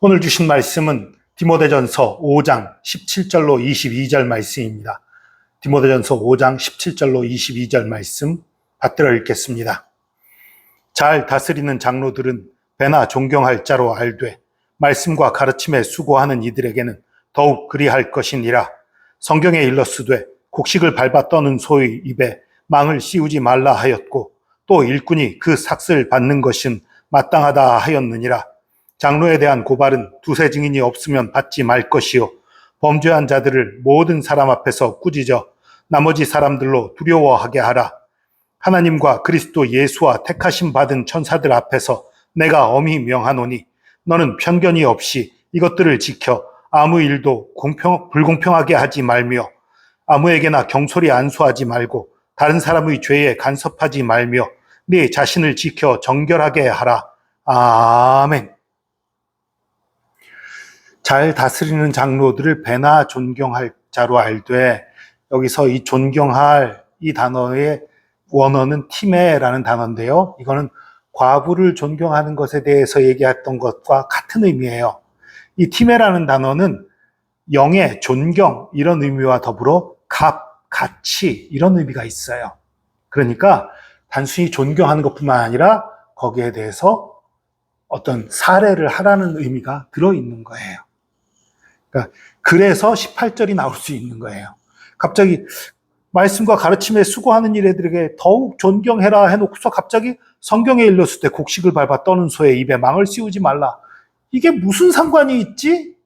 오늘 주신 말씀은 디모데전서 5장 17절로 22절 말씀입니다. 디모데전서 5장 17절로 22절 말씀 받들어 읽겠습니다. 잘 다스리는 장로들은 배나 존경할 자로 알되 말씀과 가르침에 수고하는 이들에게는 더욱 그리할 것이니라. 성경에 일렀으되 곡식을 밟아 떠는 소의 입에 망을 씌우지 말라 하였고 또 일꾼이 그 삭을 받는 것은 마땅하다 하였느니라. 장로에 대한 고발은 두세 증인이 없으면 받지 말 것이요 범죄한 자들을 모든 사람 앞에서 꾸짖어 나머지 사람들로 두려워하게 하라. 하나님과 그리스도 예수와 택하심 받은 천사들 앞에서 내가 엄히 명하노니 너는 편견이 없이 이것들을 지켜 아무 일도 불공평하게 하지 말며 아무에게나 경솔히 안수하지 말고 다른 사람의 죄에 간섭하지 말며 네 자신을 지켜 정결하게 하라. 아멘. 잘 다스리는 장로들을 배나 존경할 자로 알되, 여기서 이 존경할 이 단어의 원어는 티메라는 단어인데요. 이거는 과부를 존경하는 것에 대해서 얘기했던 것과 같은 의미예요. 이 티메라는 단어는 영의 존경 이런 의미와 더불어 가치 이런 의미가 있어요. 그러니까 단순히 존경하는 것뿐만 아니라 거기에 대해서 어떤 사례를 하라는 의미가 들어있는 거예요. 그러니까 그래서 18절이 나올 수 있는 거예요. 갑자기 말씀과 가르침에 수고하는 이들에게 더욱 존경해라 해놓고서 갑자기 성경에 일렀을 때 곡식을 밟아 떠는 소의 입에 망을 씌우지 말라. 이게 무슨 상관이 있지?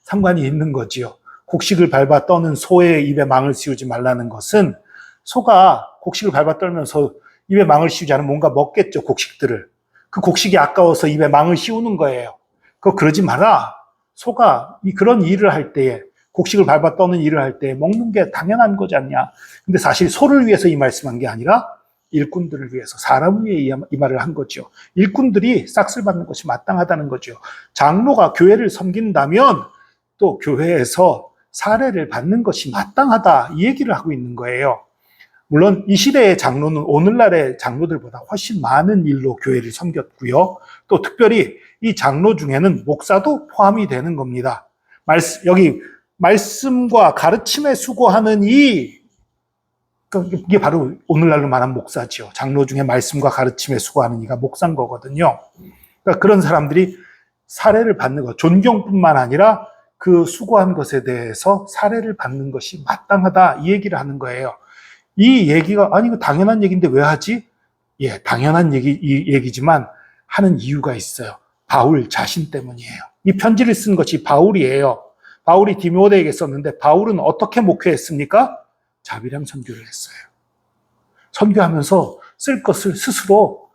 상관이 있는 거지요. 곡식을 밟아 떠는 소의 입에 망을 씌우지 말라는 것은 소가 곡식을 밟아 떨면서 입에 망을 씌우지 않으면 뭔가 먹겠죠, 곡식들을. 그 곡식이 아까워서 입에 망을 씌우는 거예요. 그러지 마라. 소가 그런 일을 할 때에, 곡식을 밟아 떠는 일을 할 때 먹는 게 당연한 거지 않냐. 근데 사실 소를 위해서 이 말씀한 게 아니라 일꾼들을 위해서, 사람을 위해 이 말을 한 거죠. 일꾼들이 싹쓸 받는 것이 마땅하다는 거죠. 장로가 교회를 섬긴다면 또 교회에서 사례를 받는 것이 마땅하다, 이 얘기를 하고 있는 거예요. 물론 이 시대의 장로는 오늘날의 장로들보다 훨씬 많은 일로 교회를 섬겼고요. 또 특별히 이 장로 중에는 목사도 포함이 되는 겁니다. 여기 말씀과 가르침에 수고하는 이게 바로 오늘날로 말한 목사지요. 장로 중에 말씀과 가르침에 수고하는 이가 목사인 거거든요. 그러니까 그런 사람들이 사례를 받는 것, 존경뿐만 아니라 그 수고한 것에 대해서 사례를 받는 것이 마땅하다, 이 얘기를 하는 거예요. 이 얘기가, 아니 이거 당연한 얘기인데 왜 하지? 예, 당연한 얘기지만 하는 이유가 있어요. 바울 자신 때문이에요. 이 편지를 쓴 것이 바울이에요. 바울이 디모데에게 썼는데 바울은 어떻게 목회했습니까? 자비랑 선교를 했어요. 선교하면서 쓸 것을 스스로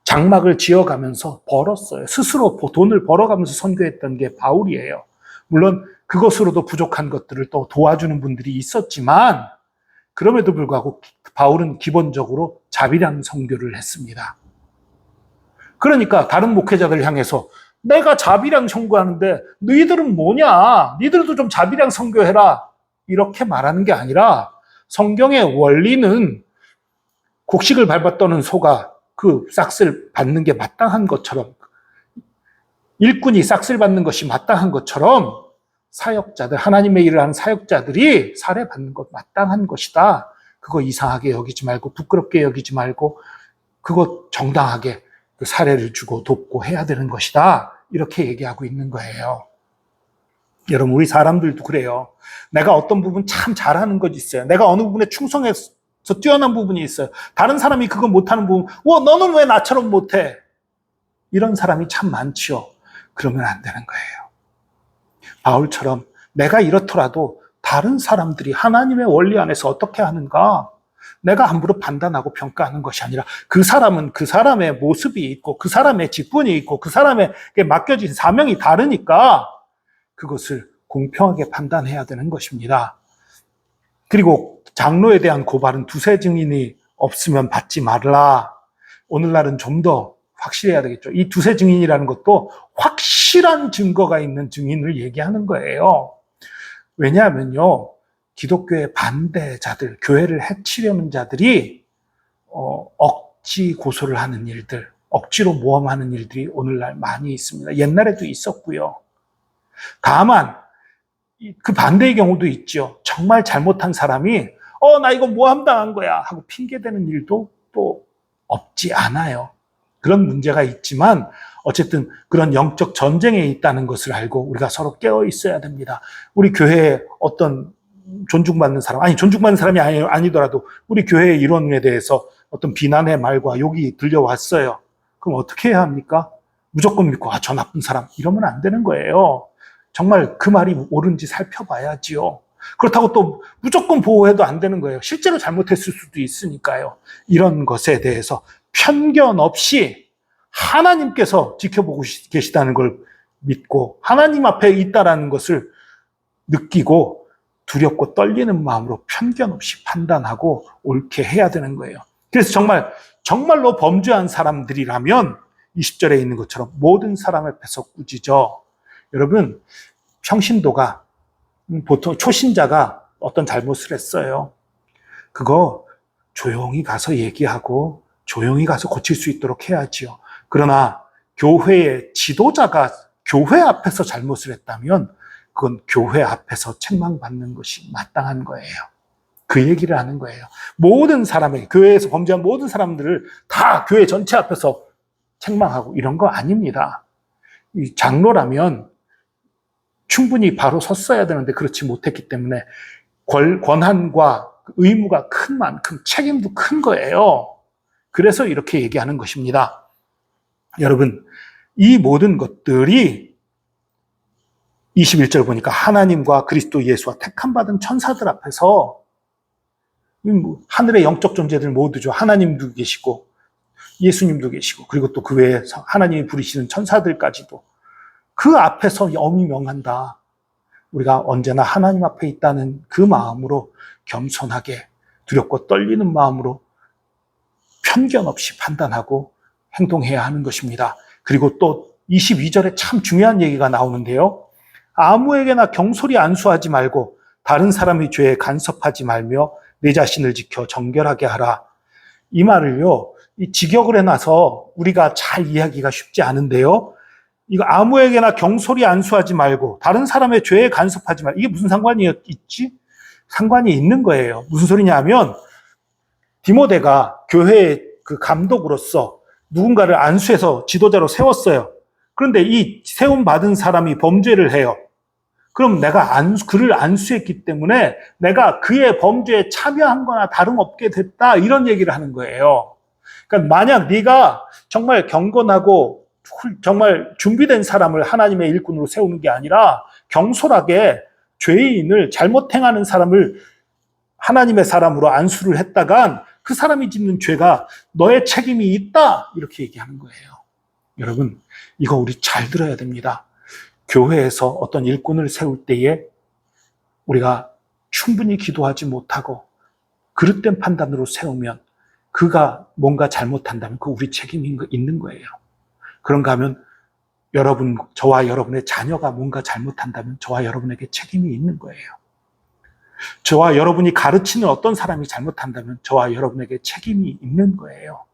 장막을 지어가면서 벌었어요. 스스로 돈을 벌어가면서 선교했던 게 바울이에요. 물론 그것으로도 부족한 것들을 또 도와주는 분들이 있었지만 그럼에도 불구하고 바울은 기본적으로 자비랑 선교를 했습니다. 그러니까 다른 목회자들 향해서 내가 자비랑 선교하는데 너희들은 뭐냐? 너희들도 좀 자비랑 선교해라. 이렇게 말하는 게 아니라 성경의 원리는 곡식을 밟아 떠는 소가 그 싹을 받는 게 마땅한 것처럼, 일꾼이 싹을 받는 것이 마땅한 것처럼 사역자들, 하나님의 일을 하는 사역자들이 사례받는 것 마땅한 것이다. 그거 이상하게 여기지 말고 부끄럽게 여기지 말고 그거 정당하게 사례를 주고 돕고 해야 되는 것이다. 이렇게 얘기하고 있는 거예요. 여러분, 우리 사람들도 그래요. 내가 어떤 부분 참 잘하는 것이 있어요. 내가 어느 부분에 충성해서 뛰어난 부분이 있어요. 다른 사람이 그거 못하는 부분, 너는 왜 나처럼 못해? 이런 사람이 참 많지요. 그러면 안 되는 거예요. 바울처럼 내가 이렇더라도 다른 사람들이 하나님의 원리 안에서 어떻게 하는가, 내가 함부로 판단하고 평가하는 것이 아니라 그 사람은 그 사람의 모습이 있고 그 사람의 직분이 있고 그 사람에게 맡겨진 사명이 다르니까 그것을 공평하게 판단해야 되는 것입니다. 그리고 장로에 대한 고발은 두세 증인이 없으면 받지 말라. 오늘날은 좀 더 확실해야 되겠죠. 이 두세 증인이라는 것도 확실한 증거가 있는 증인을 얘기하는 거예요. 왜냐하면요, 기독교의 반대자들, 교회를 해치려는 자들이 억지 고소를 하는 일들, 억지로 모험하는 일들이 오늘날 많이 있습니다. 옛날에도 있었고요. 다만 그 반대의 경우도 있죠. 정말 잘못한 사람이 나 이거 모함당한 거야 하고 핑계대는 일도 또 없지 않아요. 그런 문제가 있지만 어쨌든 그런 영적 전쟁에 있다는 것을 알고 우리가 서로 깨어 있어야 됩니다. 우리 교회에 어떤 존중받는 사람, 존중받는 사람이 아니더라도 우리 교회의 일원에 대해서 어떤 비난의 말과 욕이 들려왔어요. 그럼 어떻게 해야 합니까? 무조건 믿고 저 나쁜 사람 이러면 안 되는 거예요. 정말 그 말이 옳은지 살펴봐야지요. 그렇다고 또 무조건 보호해도 안 되는 거예요. 실제로 잘못했을 수도 있으니까요. 이런 것에 대해서 편견 없이 하나님께서 지켜보고 계시다는 걸 믿고 하나님 앞에 있다라는 것을 느끼고 두렵고 떨리는 마음으로 편견 없이 판단하고 옳게 해야 되는 거예요. 그래서 정말로 범죄한 사람들이라면 20절에 있는 것처럼 모든 사람 앞에서 꾸짖어. 여러분, 평신도가 보통 초신자가 어떤 잘못을 했어요. 그거 조용히 가서 얘기하고 조용히 가서 고칠 수 있도록 해야지요. 그러나 교회의 지도자가 교회 앞에서 잘못을 했다면 그건 교회 앞에서 책망받는 것이 마땅한 거예요. 그 얘기를 하는 거예요. 모든 사람에게, 교회에서 범죄한 모든 사람들을 다 교회 전체 앞에서 책망하고 이런 거 아닙니다. 이 장로라면 충분히 바로 섰어야 되는데 그렇지 못했기 때문에 권한과 의무가 큰 만큼 책임도 큰 거예요. 그래서 이렇게 얘기하는 것입니다. 여러분, 이 모든 것들이 21절 보니까 하나님과 그리스도 예수와 택함받은 천사들 앞에서 하늘의 영적 존재들 모두죠. 하나님도 계시고 예수님도 계시고 그리고 또 그 외에 하나님이 부르시는 천사들까지도 그 앞에서 엄히 명한다. 우리가 언제나 하나님 앞에 있다는 그 마음으로 겸손하게 두렵고 떨리는 마음으로 편견 없이 판단하고 행동해야 하는 것입니다. 그리고 또 22절에 참 중요한 얘기가 나오는데요. 아무에게나 경솔히 안수하지 말고 다른 사람의 죄에 간섭하지 말며 내 자신을 지켜 정결하게 하라. 이 말을요, 이 직역을 해놔서 우리가 잘 이해하기가 쉽지 않은데요. 이거 아무에게나 경솔히 안수하지 말고 다른 사람의 죄에 간섭하지 말고 이게 무슨 상관이 있지? 상관이 있는 거예요. 무슨 소리냐 하면 디모데가 교회의 그 감독으로서 누군가를 안수해서 지도자로 세웠어요. 그런데 이 세움받은 사람이 범죄를 해요. 그럼 내가 그를 안수했기 때문에 내가 그의 범죄에 참여한 거나 다름없게 됐다 이런 얘기를 하는 거예요. 그러니까 만약 네가 정말 경건하고 정말 준비된 사람을 하나님의 일꾼으로 세우는 게 아니라 경솔하게 죄인을 잘못 행하는 사람을 하나님의 사람으로 안수를 했다간 그 사람이 짓는 죄가 너의 책임이 있다 이렇게 얘기하는 거예요. 여러분, 이거 우리 잘 들어야 됩니다. 교회에서 어떤 일꾼을 세울 때에 우리가 충분히 기도하지 못하고 그릇된 판단으로 세우면 그가 뭔가 잘못한다면 그 우리 책임이 있는 거예요. 그런가 하면 저와 여러분의 자녀가 뭔가 잘못한다면 저와 여러분에게 책임이 있는 거예요. 저와 여러분이 가르치는 어떤 사람이 잘못한다면 저와 여러분에게 책임이 있는 거예요.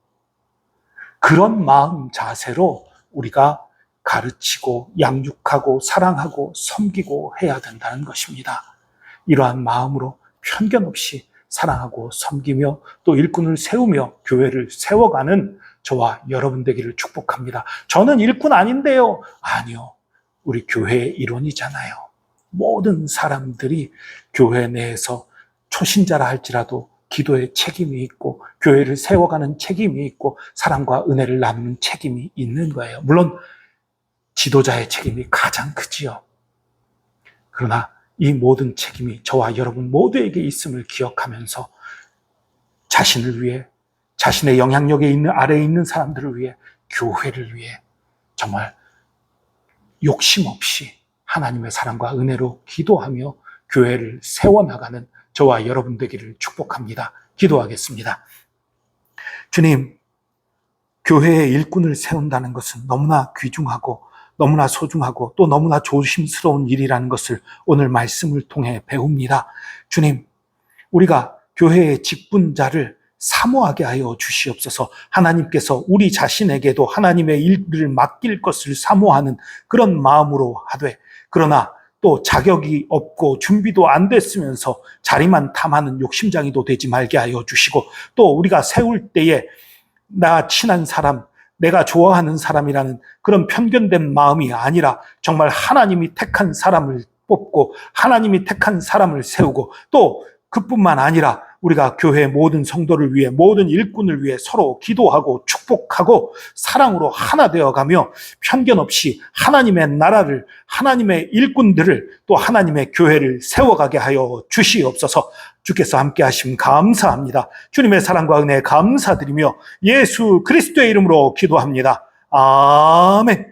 그런 마음 자세로 우리가 가르치고 양육하고 사랑하고 섬기고 해야 된다는 것입니다. 이러한 마음으로 편견 없이 사랑하고 섬기며 또 일꾼을 세우며 교회를 세워가는 저와 여러분 되기를 축복합니다. 저는 일꾼 아닌데요. 아니요. 우리 교회의 일원이잖아요. 모든 사람들이 교회 내에서 초신자라 할지라도 기도의 책임이 있고 교회를 세워가는 책임이 있고 사랑과 은혜를 나누는 책임이 있는 거예요. 물론 지도자의 책임이 가장 크지요. 그러나 이 모든 책임이 저와 여러분 모두에게 있음을 기억하면서 자신을 위해 자신의 영향력에 있는 아래에 있는 사람들을 위해 교회를 위해 정말 욕심 없이 하나님의 사랑과 은혜로 기도하며 교회를 세워나가는 저와 여러분 되기를 축복합니다. 기도하겠습니다. 주님, 교회의 일꾼을 세운다는 것은 너무나 귀중하고 너무나 소중하고 또 너무나 조심스러운 일이라는 것을 오늘 말씀을 통해 배웁니다. 주님, 우리가 교회의 직분자를 사모하게 하여 주시옵소서. 하나님께서 우리 자신에게도 하나님의 일을 맡길 것을 사모하는 그런 마음으로 하되, 그러나 또 자격이 없고 준비도 안 됐으면서 자리만 탐하는 욕심장이도 되지 말게 하여 주시고, 또 우리가 세울 때에 나 친한 사람, 내가 좋아하는 사람이라는 그런 편견된 마음이 아니라 정말 하나님이 택한 사람을 뽑고 하나님이 택한 사람을 세우고, 또 그뿐만 아니라 우리가 교회 모든 성도를 위해, 모든 일꾼을 위해 서로 기도하고 축복하고 사랑으로 하나 되어가며 편견 없이 하나님의 나라를, 하나님의 일꾼들을, 또 하나님의 교회를 세워가게 하여 주시옵소서. 주께서 함께 하심 감사합니다. 주님의 사랑과 은혜 감사드리며 예수 그리스도의 이름으로 기도합니다. 아멘.